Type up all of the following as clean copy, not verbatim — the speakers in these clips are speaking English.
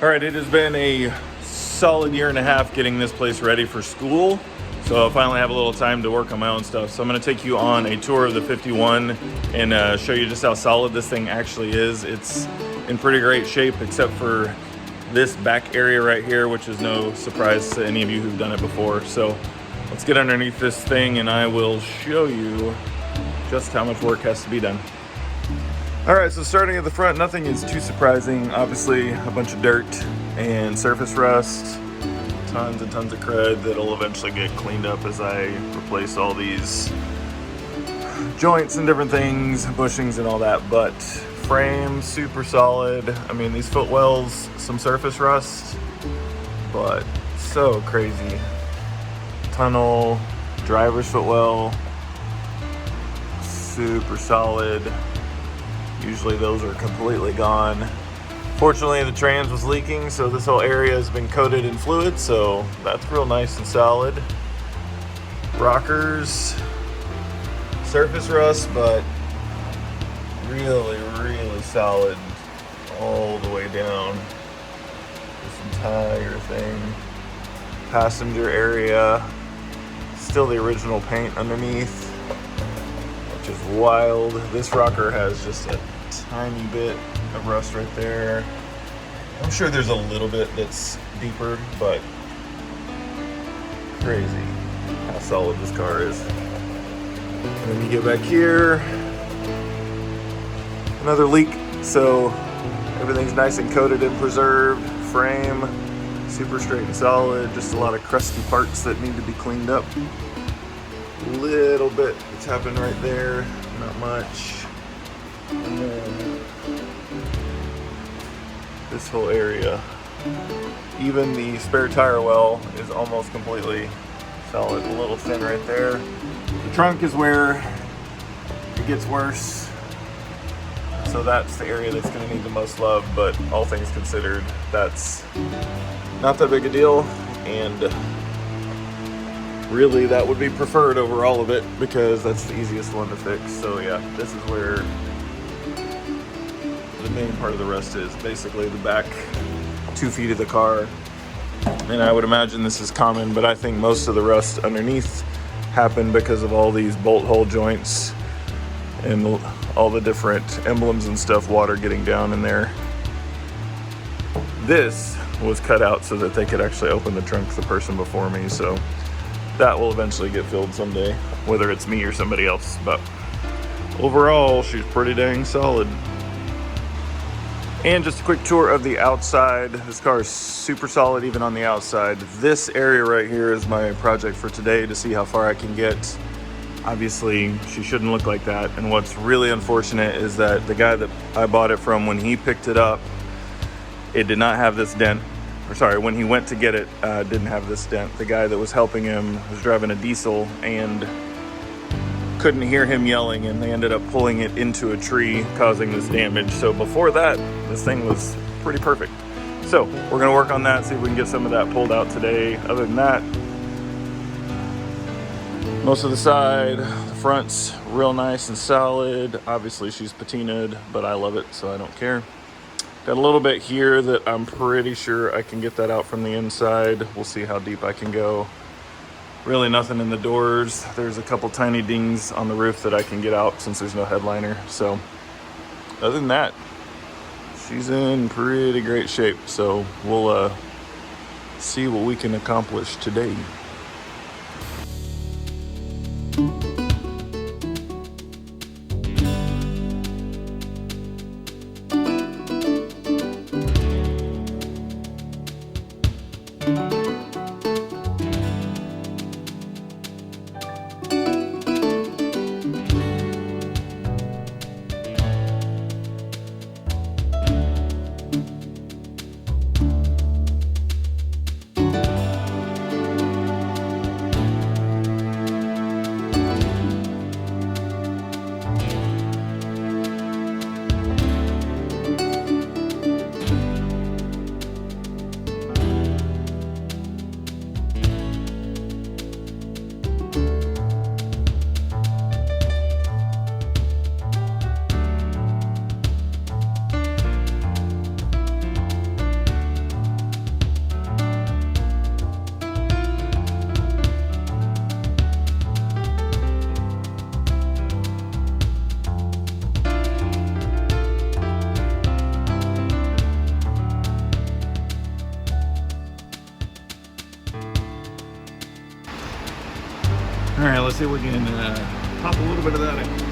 All right, it has been a solid year and a half getting this place ready for school. So I finally have a little time to work on my own stuff. So I'm gonna take you on a tour of the 51 and show you just how solid this thing actually is. It's in pretty great shape except for this back area right here, which is no surprise to any of you who've done it before. So let's get underneath this thing and I will show you just how much work has to be done. All right, so starting at the front, nothing is too surprising. Obviously, a bunch of dirt and surface rust, tons and tons of crud that'll eventually get cleaned up as I replace all these joints and different things, bushings and all that. But frame, super solid. I mean, these footwells, some surface rust, but so crazy. Tunnel, driver's footwell, super solid. Usually those are completely gone. Fortunately, the trans was leaking, so this whole area has been coated in fluid, so that's real nice and solid. Rockers, surface rust, but really, really solid all the way down. This entire thing. Passenger area, still the original paint underneath, which is wild. This rocker has just a tiny bit of rust right there. I'm sure there's a little bit that's deeper, but crazy how solid this car is. And then you get back here, another leak. So everything's nice and coated and preserved. Frame, super straight and solid. Just a lot of crusty parts that need to be cleaned up. Little bit that's happened right there, not much. And then this whole area, even the spare tire well is almost completely solid. A little thin right there. The trunk is where it gets worse, so that's the area that's going to need the most love, but all things considered, that's not that big a deal, and really that would be preferred over all of it because that's the easiest one to fix. So yeah, this is where the main part of the rust is, basically the back 2 feet of the car. And I would imagine this is common, but I think most of the rust underneath happened because of all these bolt hole joints and all the different emblems and stuff, water getting down in there. This was cut out so that they could actually open the trunk, the person before me, so that will eventually get filled someday, whether it's me or somebody else. But overall, she's pretty dang solid. And just a quick tour of the outside. This car is super solid even on the outside. This area right here is my project for today, to see how far I can get. Obviously, she shouldn't look like that. And what's really unfortunate is that the guy that I bought it from, when he picked it up, it did not have this dent. Or sorry, when he went to get it, didn't have this dent. The guy that was helping him was driving a diesel and couldn't hear him yelling, and they ended up pulling it into a tree, causing this damage. So before that, this thing was pretty perfect. So we're gonna work on that, see if we can get some of that pulled out today. Other than that, most of the side, the front's real nice and solid. Obviously she's patinaed, but I love it, so I don't care. Got a little bit here that I'm pretty sure I can get that out from the inside. We'll see how deep I can go. Really nothing in the doors. There's a couple tiny dings on the roof that I can get out since there's no headliner. So other than that, she's in pretty great shape. So we'll see what we can accomplish today. All right, let's see if we can pop a little bit of that in.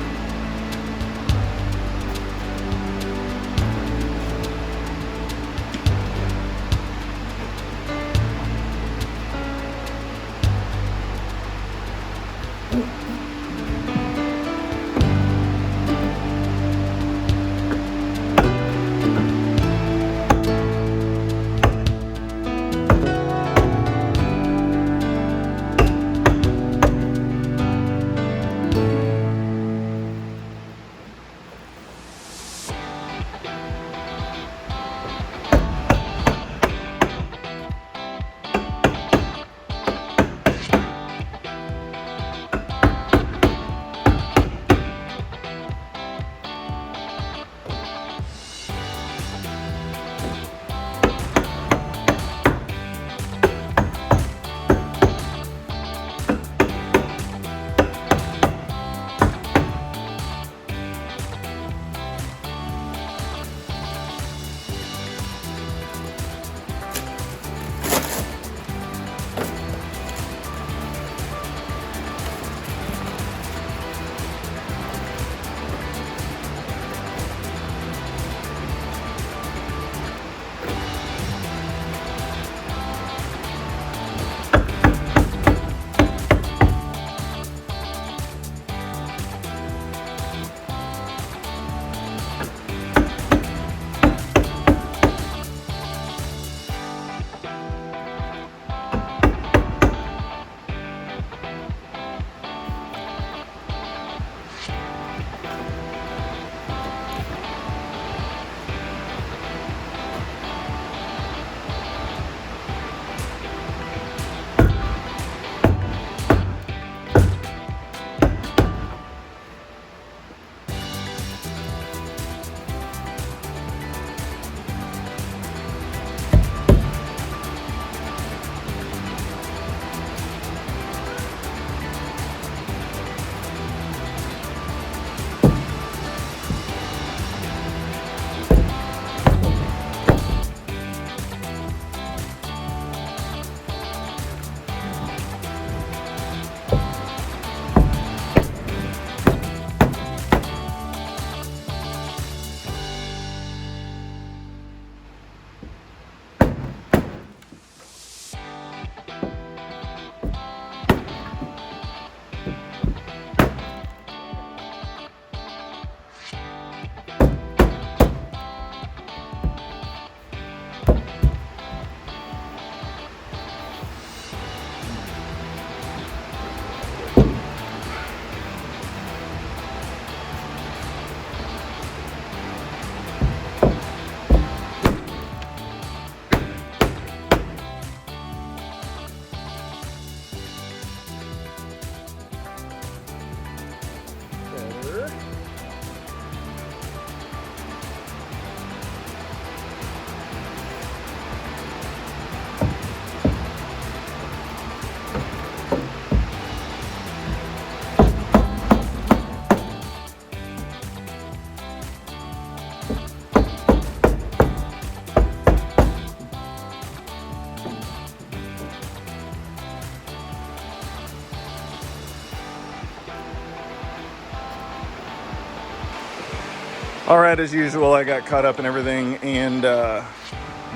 All right, as usual, I got caught up in everything and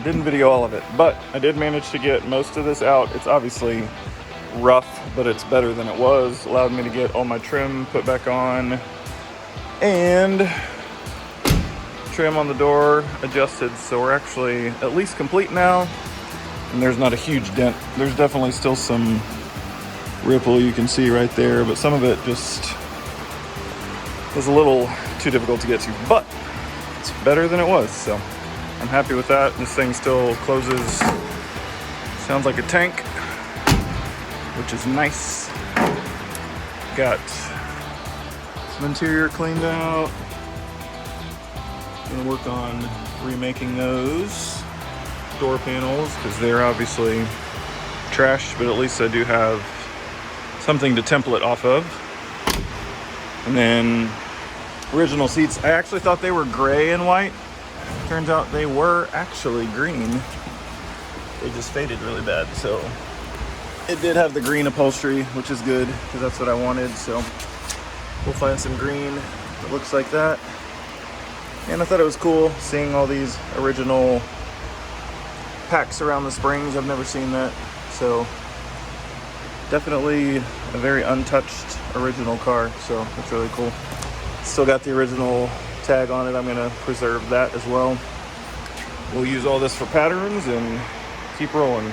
didn't video all of it, but I did manage to get most of this out. It's obviously rough, but it's better than it was. Allowed me to get all my trim put back on and trim on the door adjusted, so we're actually at least complete now, and there's not a huge dent. There's definitely still some ripple you can see right there, but some of it just was a little too difficult to get to, but it's better than it was, so I'm happy with that. This thing still closes, sounds like a tank, which is nice. Got some interior cleaned out. Gonna work on remaking those door panels because they're obviously trashed, but at least I do have something to template off of. And then original seats, I actually thought they were gray and white. Turns out they were actually green. They just faded really bad, so It did have the green upholstery, which is good because that's what I wanted. So we'll find some green that looks like that. And I thought it was cool seeing all these original packs around the springs. I've never seen that. So definitely a very untouched original car. So that's really cool. Still got the original tag on it. I'm gonna preserve that as well. We'll use all this for patterns and keep rolling.